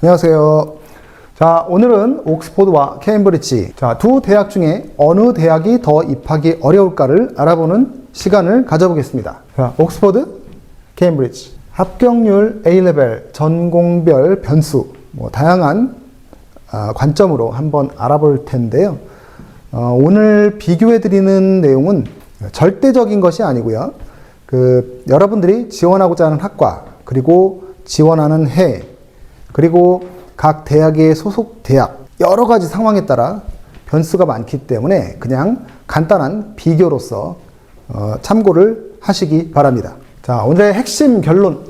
안녕하세요. 자, 오늘은 옥스포드와 케임브리지, 자, 두 대학 중에 어느 대학이 더 입학이 어려울까를 알아보는 시간을 가져보겠습니다. 자, 옥스포드, 케임브리지. 합격률, A레벨, 전공별 변수, 다양한 관점으로 한번 알아볼 텐데요. 오늘 비교해드리는 내용은 절대적인 것이 아니고요. 여러분들이 지원하고자 하는 학과, 그리고 지원하는 해, 그리고 각 대학의 소속 대학, 여러 가지 상황에 따라 변수가 많기 때문에 그냥 간단한 비교로서 참고를 하시기 바랍니다. 자, 오늘의 핵심 결론.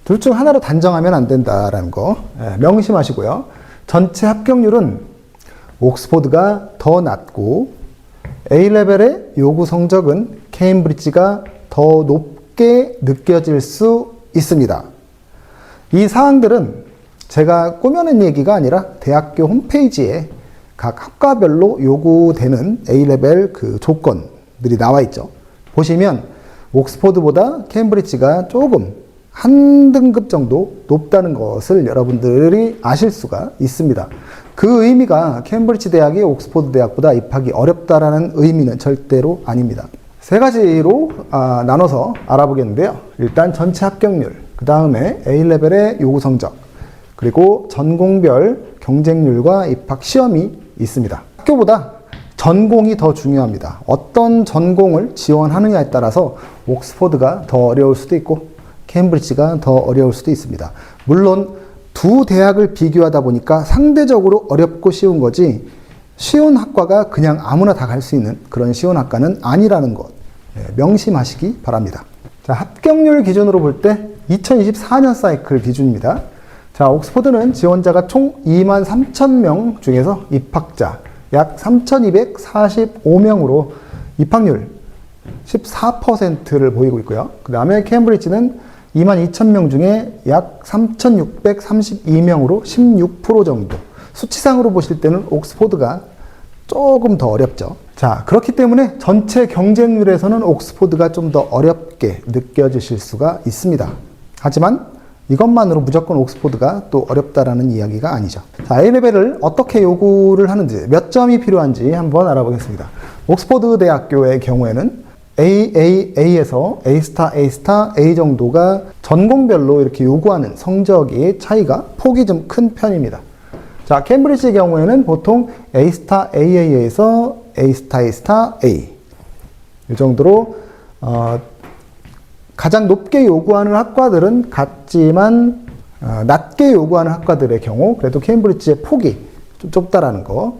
둘 중 하나로 단정하면 안 된다라는 거 명심하시고요. 전체 합격률은 옥스포드가 더 낮고 A레벨의 요구 성적은 케임브리지가 더 높게 느껴질 수 있습니다. 이 사항들은 제가 꾸며낸 얘기가 아니라 대학교 홈페이지에 각 학과별로 요구되는 A레벨 조건들이 나와 있죠. 보시면 옥스포드보다 케임브리지가 조금 한 등급 정도 높다는 것을 여러분들이 아실 수가 있습니다. 그 의미가 케임브리지 대학이 옥스포드 대학보다 입학이 어렵다라는 의미는 절대로 아닙니다. 세 가지로 나눠서 알아보겠는데요. 일단 전체 합격률, 그 다음에 A레벨의 요구 성적, 그리고 전공별 경쟁률과 입학 시험이 있습니다. 학교보다 전공이 더 중요합니다. 어떤 전공을 지원하느냐에 따라서 옥스포드가 더 어려울 수도 있고 케임브리지가 더 어려울 수도 있습니다. 물론 두 대학을 비교하다 보니까 상대적으로 어렵고 쉬운 거지 쉬운 학과가 그냥 아무나 다 갈 수 있는 그런 쉬운 학과는 아니라는 것 명심하시기 바랍니다. 자, 합격률 기준으로 볼 때 2024년 사이클 기준입니다. 자, 옥스포드는 지원자가 총 23,000명 중에서 입학자 약 3,245명으로 입학률 14%를 보이고 있고요. 그 다음에 케임브리지는 22,000명 중에 약 3,632명으로 16% 정도. 수치상으로 보실 때는 옥스포드가 조금 더 어렵죠. 자, 그렇기 때문에 전체 경쟁률에서는 옥스포드가 좀 더 어렵게 느껴지실 수가 있습니다. 하지만 이것만으로 무조건 옥스포드가 또 어렵다라는 이야기가 아니죠. 자, A레벨을 어떻게 요구를 하는지, 몇 점이 필요한지 한번 알아보겠습니다. 옥스포드 대학교의 경우에는 AAA에서 A 스타, A 스타, A 정도가 전공별로 이렇게 요구하는 성적의 차이가 폭이 좀 큰 편입니다. 자, 케임브리지의 경우에는 보통 A 스타, AA에서 A 스타, A 스타, A 이 정도로 가장 높게 요구하는 학과들은 같지만 낮게 요구하는 학과들의 경우 그래도 케임브리지의 폭이 좀 좁다라는 거,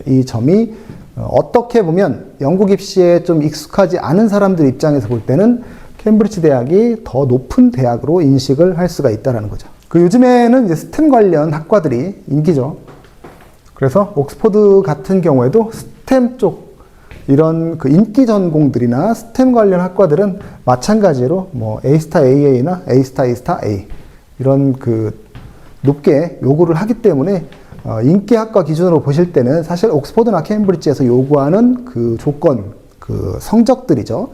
이 점이 어떻게 보면 영국 입시에 좀 익숙하지 않은 사람들 입장에서 볼 때는 케임브리지 대학이 더 높은 대학으로 인식을 할 수가 있다는 거죠. 요즘에는 이제 스템 관련 학과들이 인기죠. 그래서 옥스포드 같은 경우에도 스템 쪽 이런 인기 전공들이나 스템 관련 학과들은 마찬가지로 A-스타 AA나 A-스타 A-스타 A 이런 높게 요구를 하기 때문에 인기 학과 기준으로 보실 때는 사실 옥스포드나 케임브리지에서 요구하는 조건, 성적들이죠.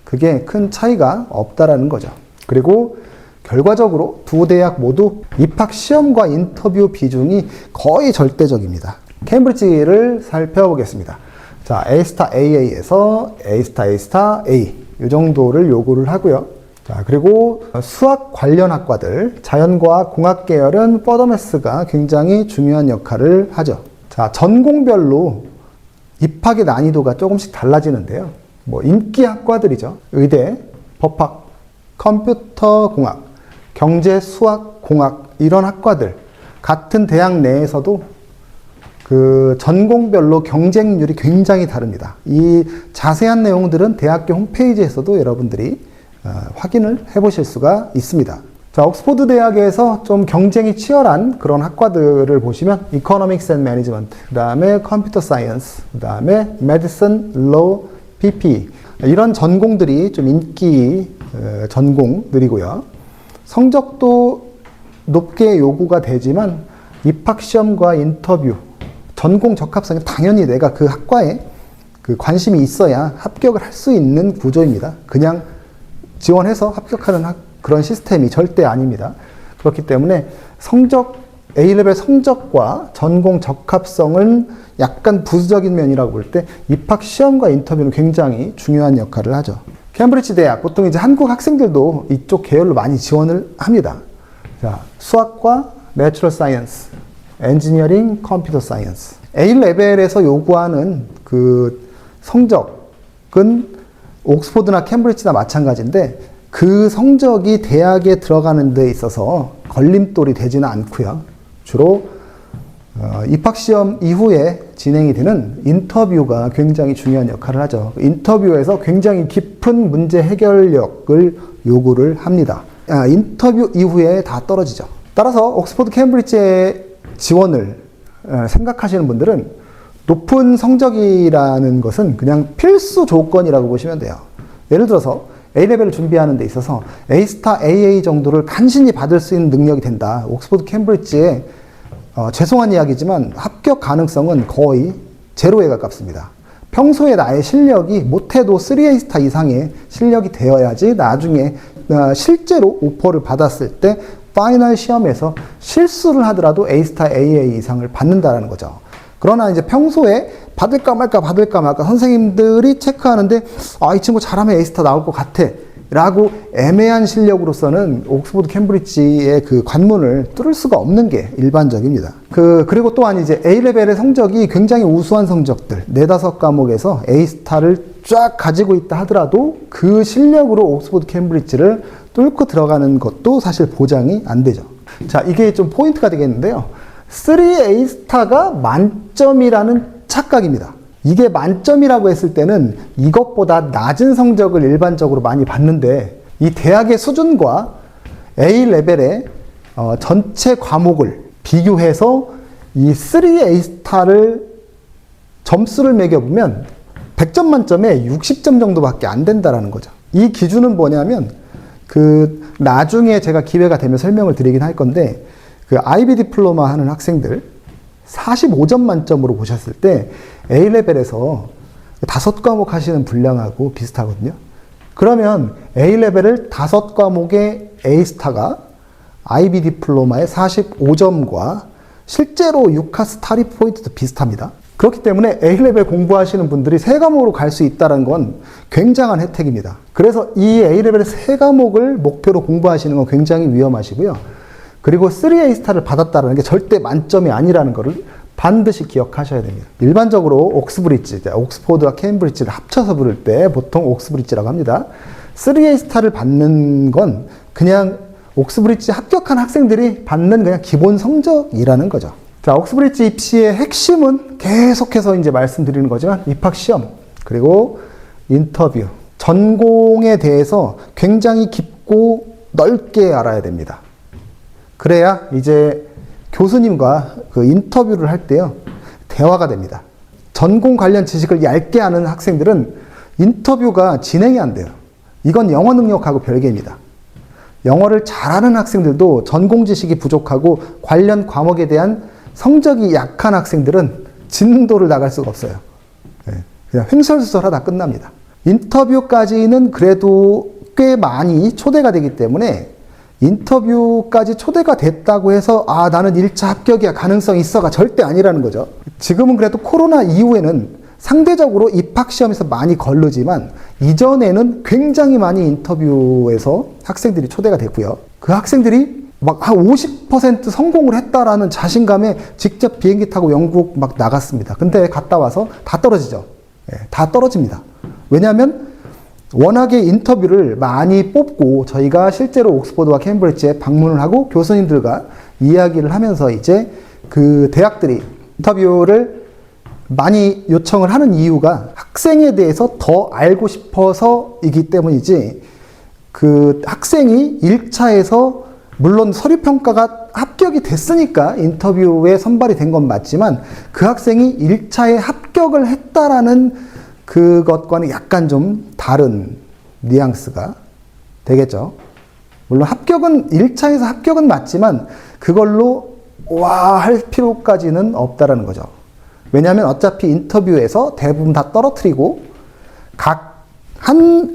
그게 큰 차이가 없다라는 거죠. 그리고 결과적으로 두 대학 모두 입학 시험과 인터뷰 비중이 거의 절대적입니다. 케임브리지를 살펴보겠습니다. 자, A-스타 AA에서 A-스타 A-스타 A 이 정도를 요구를 하고요. 자, 그리고 수학 관련 학과들, 자연과학, 공학 계열은 퍼더매스가 굉장히 중요한 역할을 하죠. 자, 전공별로 입학의 난이도가 조금씩 달라지는데요. 인기 학과들이죠. 의대, 법학, 컴퓨터공학, 경제, 수학, 공학 이런 학과들 같은 대학 내에서도 전공별로 경쟁률이 굉장히 다릅니다. 이 자세한 내용들은 대학교 홈페이지에서도 여러분들이 확인을 해보실 수가 있습니다. 자, 옥스포드 대학에서 좀 경쟁이 치열한 그런 학과들을 보시면 이코노믹스 앤 매니지먼트, 그 다음에 컴퓨터 사이언스, 그 다음에 메디슨, 로우, PP 이런 전공들이 좀 인기 전공들이고요. 성적도 높게 요구가 되지만 입학시험과 인터뷰, 전공 적합성이 당연히 내가 그 학과에 관심이 있어야 합격을 할 수 있는 구조입니다. 그냥 지원해서 합격하는 그런 시스템이 절대 아닙니다. 그렇기 때문에 성적 A레벨 성적과 전공 적합성은 약간 부수적인 면이라고 볼 때 입학 시험과 인터뷰는 굉장히 중요한 역할을 하죠. 케임브리지 대학, 보통 이제 한국 학생들도 이쪽 계열로 많이 지원을 합니다. 자, 수학과 내추럴 사이언스, 엔지니어링, 컴퓨터 사이언스. A레벨에서 요구하는 그 성적은 옥스포드나 캠브리지나 마찬가지인데 그 성적이 대학에 들어가는 데 있어서 걸림돌이 되지는 않고요. 주로 입학시험 이후에 진행이 되는 인터뷰가 굉장히 중요한 역할을 하죠. 인터뷰에서 굉장히 깊은 문제 해결력을 요구를 합니다. 인터뷰 이후에 다 떨어지죠. 따라서 옥스포드 캠브리지의 지원을 생각하시는 분들은 높은 성적이라는 것은 그냥 필수 조건이라고 보시면 돼요. 예를 들어서 A레벨을 준비하는 데 있어서 A스타 AA 정도를 간신히 받을 수 있는 능력이 된다. 옥스포드 캠브리지의 죄송한 이야기지만 합격 가능성은 거의 제로에 가깝습니다. 평소에 나의 실력이 못해도 3A스타 이상의 실력이 되어야지 나중에 실제로 오퍼를 받았을 때 파이널 시험에서 실수를 하더라도 A스타 AA 이상을 받는다는 거죠. 그러나 이제 평소에 받을까 말까 선생님들이 체크하는데 이 친구 잘하면 A스타 나올 것 같아 라고 애매한 실력으로서는 옥스포드 캠브리지의 그 관문을 뚫을 수가 없는 게 일반적입니다. 그리고 또한 이제 A레벨의 성적이 굉장히 우수한 성적들, 4-5과목에서 A스타를 쫙 가지고 있다 하더라도 그 실력으로 옥스포드 캠브리지를 뚫고 들어가는 것도 사실 보장이 안 되죠. 자, 이게 좀 포인트가 되겠는데요. 3A스타가 만점이라는 착각입니다. 이게 만점이라고 했을 때는 이것보다 낮은 성적을 일반적으로 많이 받는데 이 대학의 수준과 A레벨의 전체 과목을 비교해서 이 3A스타를 점수를 매겨보면 100점 만점에 60점 정도밖에 안 된다는 거죠. 이 기준은 뭐냐면 나중에 제가 기회가 되면 설명을 드리긴 할 건데 IB 디플로마 하는 학생들 45점 만점으로 보셨을 때 A레벨에서 5과목 하시는 분량하고 비슷하거든요. 그러면 A레벨을 5과목의 A스타가 IB 디플로마의 45점과 실제로 유카스 타리 포인트도 비슷합니다. 그렇기 때문에 A레벨 공부하시는 분들이 3과목으로 갈 수 있다는 건 굉장한 혜택입니다. 그래서 이 A레벨 3과목을 목표로 공부하시는 건 굉장히 위험하시고요. 그리고 3A스타를 받았다는 게 절대 만점이 아니라는 것을 반드시 기억하셔야 됩니다. 일반적으로 옥스브리지, 옥스포드와 케임브리지를 합쳐서 부를 때 보통 옥스브리지라고 합니다. 3A스타를 받는 건 그냥 옥스브리지 합격한 학생들이 받는 그냥 기본 성적이라는 거죠. 자, 옥스브리지 입시의 핵심은 계속해서 이제 말씀드리는 거지만 입학시험, 그리고 인터뷰, 전공에 대해서 굉장히 깊고 넓게 알아야 됩니다. 그래야 이제 교수님과 인터뷰를 할 때요, 대화가 됩니다. 전공 관련 지식을 얇게 아는 학생들은 인터뷰가 진행이 안 돼요. 이건 영어 능력하고 별개입니다. 영어를 잘하는 학생들도 전공 지식이 부족하고 관련 과목에 대한 성적이 약한 학생들은 진도를 나갈 수가 없어요. 그냥 횡설수설하다 끝납니다. 인터뷰까지는 그래도 꽤 많이 초대가 되기 때문에 인터뷰까지 초대가 됐다고 해서 나는 1차 합격이야, 가능성이 있어가 절대 아니라는 거죠. 지금은 그래도 코로나 이후에는 상대적으로 입학시험에서 많이 거르지만 이전에는 굉장히 많이 인터뷰에서 학생들이 초대가 됐고요. 그 학생들이 막 한 50% 성공을 했다라는 자신감에 직접 비행기 타고 영국 막 나갔습니다. 근데 갔다 와서 다 떨어지죠. 다 떨어집니다. 왜냐하면 워낙에 인터뷰를 많이 뽑고 저희가 실제로 옥스포드와 케임브리지에 방문을 하고 교수님들과 이야기를 하면서 이제 그 대학들이 인터뷰를 많이 요청을 하는 이유가 학생에 대해서 더 알고 싶어서이기 때문이지, 그 학생이 1차에서 물론 서류평가가 합격이 됐으니까 인터뷰에 선발이 된 건 맞지만 그 학생이 1차에 합격을 했다라는 그것과는 약간 좀 다른 뉘앙스가 되겠죠. 물론 1차에서 합격은 맞지만 그걸로 할 필요까지는 없다라는 거죠. 왜냐하면 어차피 인터뷰에서 대부분 다 떨어뜨리고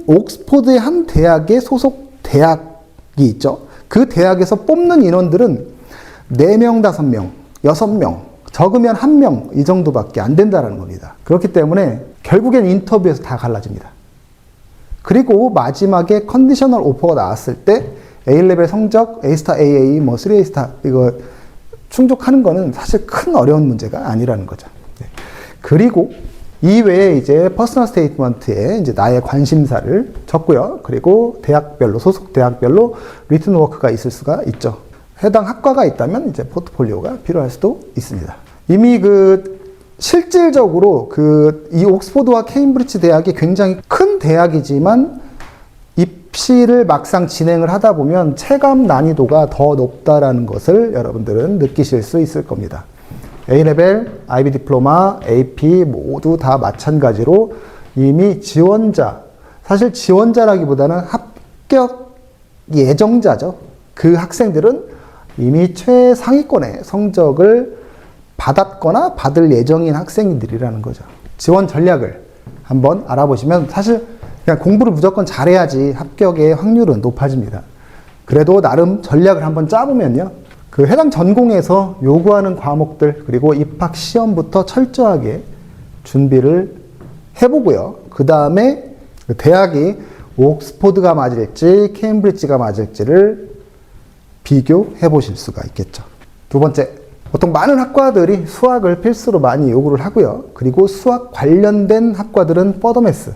옥스포드의 한 대학의 소속 대학이 있죠. 그 대학에서 뽑는 인원들은 4명, 5명, 6명, 적으면 1명 이 정도밖에 안 된다는 겁니다. 그렇기 때문에 결국엔 인터뷰에서 다 갈라집니다. 그리고 마지막에 컨디셔널 오퍼가 나왔을 때 A레벨 성적, A스타, AA, 뭐 3A스타 이거 충족하는 거는 사실 큰 어려운 문제가 아니라는 거죠. 네. 그리고 이외에 이제 퍼스널 스테이트먼트에 이제 나의 관심사를 적고요. 그리고 대학별로, 소속 대학별로 리튼 워크가 있을 수가 있죠. 해당 학과가 있다면 이제 포트폴리오가 필요할 수도 있습니다. 이미 실질적으로 이 옥스포드와 케임브리지 대학이 굉장히 큰 대학이지만 입시를 막상 진행을 하다 보면 체감 난이도가 더 높다라는 것을 여러분들은 느끼실 수 있을 겁니다. A레벨, IB 디플로마, AP 모두 다 마찬가지로 이미 지원자, 사실 지원자라기보다는 합격 예정자죠. 그 학생들은 이미 최상위권의 성적을 받았거나 받을 예정인 학생들이라는 거죠. 지원 전략을 한번 알아보시면 사실 그냥 공부를 무조건 잘해야지 합격의 확률은 높아집니다. 그래도 나름 전략을 한번 짜보면요. 그 해당 전공에서 요구하는 과목들 그리고 입학 시험부터 철저하게 준비를 해보고요. 그 다음에 대학이 옥스포드가 맞을지 케임브리지가 맞을지를 비교해 보실 수가 있겠죠. 두 번째, 보통 많은 학과들이 수학을 필수로 많이 요구를 하고요. 그리고 수학 관련된 학과들은 퍼더매스,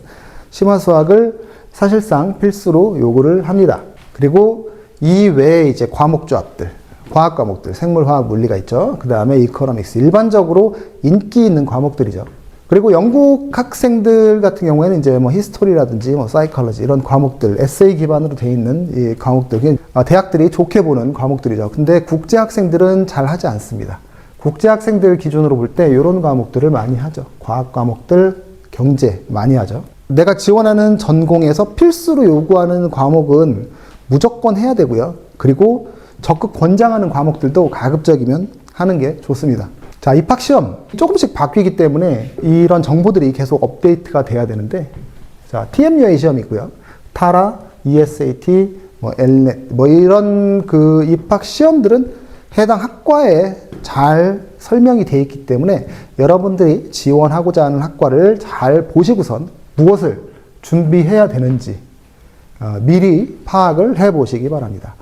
심화수학을 사실상 필수로 요구를 합니다. 그리고 이외에 이제 과목 조합들, 과학 과목들, 생물, 화학, 물리가 있죠. 그 다음에 이코노믹스, 일반적으로 인기 있는 과목들이죠. 그리고 영국 학생들 같은 경우에는 이제 뭐 히스토리라든지 뭐 사이콜로지 이런 과목들, 에세이 기반으로 되어 있는 이 과목들, 대학들이 좋게 보는 과목들이죠. 근데 국제 학생들은 잘 하지 않습니다. 국제 학생들 기준으로 볼 때 이런 과목들을 많이 하죠. 과학 과목들, 경제 많이 하죠. 내가 지원하는 전공에서 필수로 요구하는 과목은 무조건 해야 되고요. 그리고 적극 권장하는 과목들도 가급적이면 하는 게 좋습니다. 자, 입학시험 조금씩 바뀌기 때문에 이런 정보들이 계속 업데이트가 돼야 되는데, 자, TMUA 시험이 있고요. 타라, ESAT, 엘넷, 이런 그 입학 시험들은 해당 학과에 잘 설명이 되어 있기 때문에 여러분들이 지원하고자 하는 학과를 잘 보시고선 무엇을 준비해야 되는지 미리 파악을 해 보시기 바랍니다.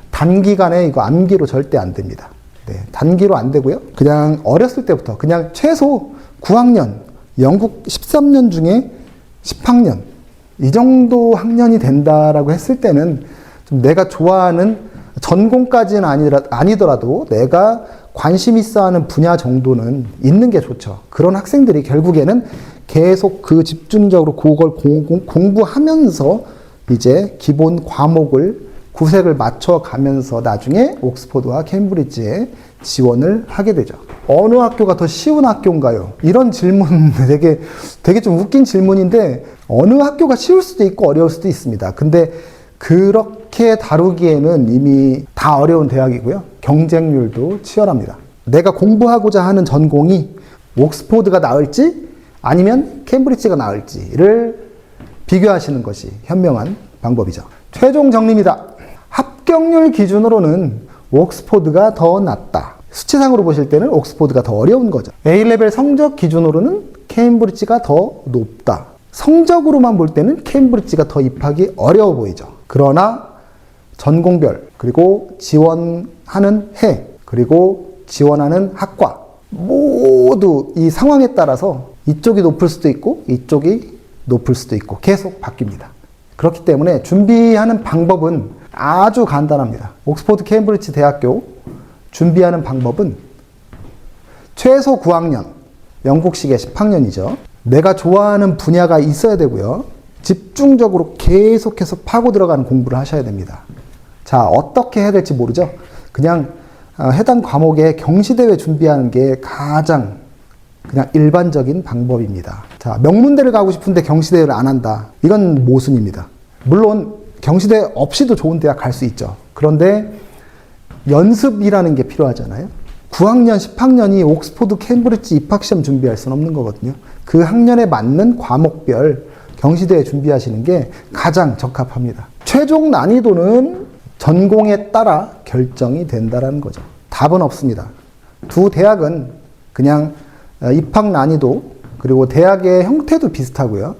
단기간에 이거 암기로 절대 안 됩니다. 네, 단기로 안 되고요. 그냥 어렸을 때부터 그냥 최소 9학년, 영국 13년 중에 10학년 이 정도 학년이 된다라고 했을 때는 좀 내가 좋아하는 전공까지는 아니더라도 내가 관심 있어 하는 분야 정도는 있는 게 좋죠. 그런 학생들이 결국에는 계속 집중적으로 그걸 공부하면서 이제 기본 과목을 구색을 맞춰가면서 나중에 옥스포드와 케임브리지에 지원을 하게 되죠. 어느 학교가 더 쉬운 학교인가요? 이런 질문 되게 좀 웃긴 질문인데 어느 학교가 쉬울 수도 있고 어려울 수도 있습니다. 근데 그렇게 다루기에는 이미 다 어려운 대학이고요. 경쟁률도 치열합니다. 내가 공부하고자 하는 전공이 옥스포드가 나을지 아니면 케임브리지가 나을지를 비교하시는 것이 현명한 방법이죠. 최종 정리입니다. 합격률 기준으로는 옥스포드가 더 낫다. 수치상으로 보실 때는 옥스포드가 더 어려운 거죠. A레벨 성적 기준으로는 케임브리지가 더 높다. 성적으로만 볼 때는 케임브리지가 더 입학이 어려워 보이죠. 그러나 전공별, 그리고 지원하는 해, 그리고 지원하는 학과 모두 이 상황에 따라서 이쪽이 높을 수도 있고 이쪽이 높을 수도 있고 계속 바뀝니다. 그렇기 때문에 준비하는 방법은 아주 간단합니다. 옥스포드 케임브리지 대학교 준비하는 방법은 최소 9학년, 영국식의 10학년이죠. 내가 좋아하는 분야가 있어야 되고요. 집중적으로 계속해서 파고 들어가는 공부를 하셔야 됩니다. 자, 어떻게 해야 될지 모르죠? 그냥 해당 과목의 경시대회 준비하는 게 가장 그냥 일반적인 방법입니다. 자, 명문대를 가고 싶은데 경시대회를 안 한다. 이건 모순입니다. 물론 경시대회 없이도 좋은 대학 갈 수 있죠. 그런데 연습이라는 게 필요하잖아요. 9학년, 10학년이 옥스포드, 케임브리지 입학시험 준비할 수는 없는 거거든요. 그 학년에 맞는 과목별 경시대회 준비하시는 게 가장 적합합니다. 최종 난이도는 전공에 따라 결정이 된다는 거죠. 답은 없습니다. 두 대학은 그냥 입학 난이도 그리고 대학의 형태도 비슷하고요.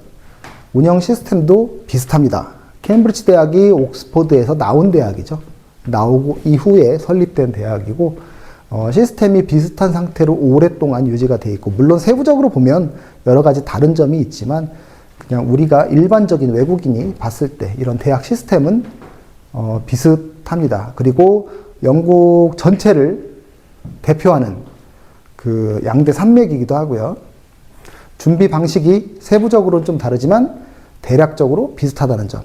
운영 시스템도 비슷합니다. 케임브리지 대학이 옥스퍼드에서 나온 대학이죠. 나오고 이후에 설립된 대학이고 시스템이 비슷한 상태로 오랫동안 유지가 되어 있고 물론 세부적으로 보면 여러 가지 다른 점이 있지만 그냥 우리가 일반적인 외국인이 봤을 때 이런 대학 시스템은 비슷합니다. 그리고 영국 전체를 대표하는 그 양대 산맥이기도 하고요. 준비 방식이 세부적으로는 좀 다르지만 대략적으로 비슷하다는 점.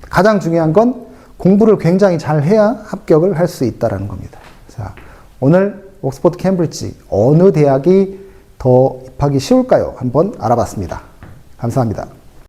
가장 중요한 건 공부를 굉장히 잘 해야 합격을 할 수 있다는 겁니다. 자, 오늘 옥스퍼드 캠브리지 어느 대학이 더 입학이 쉬울까요? 한번 알아봤습니다. 감사합니다.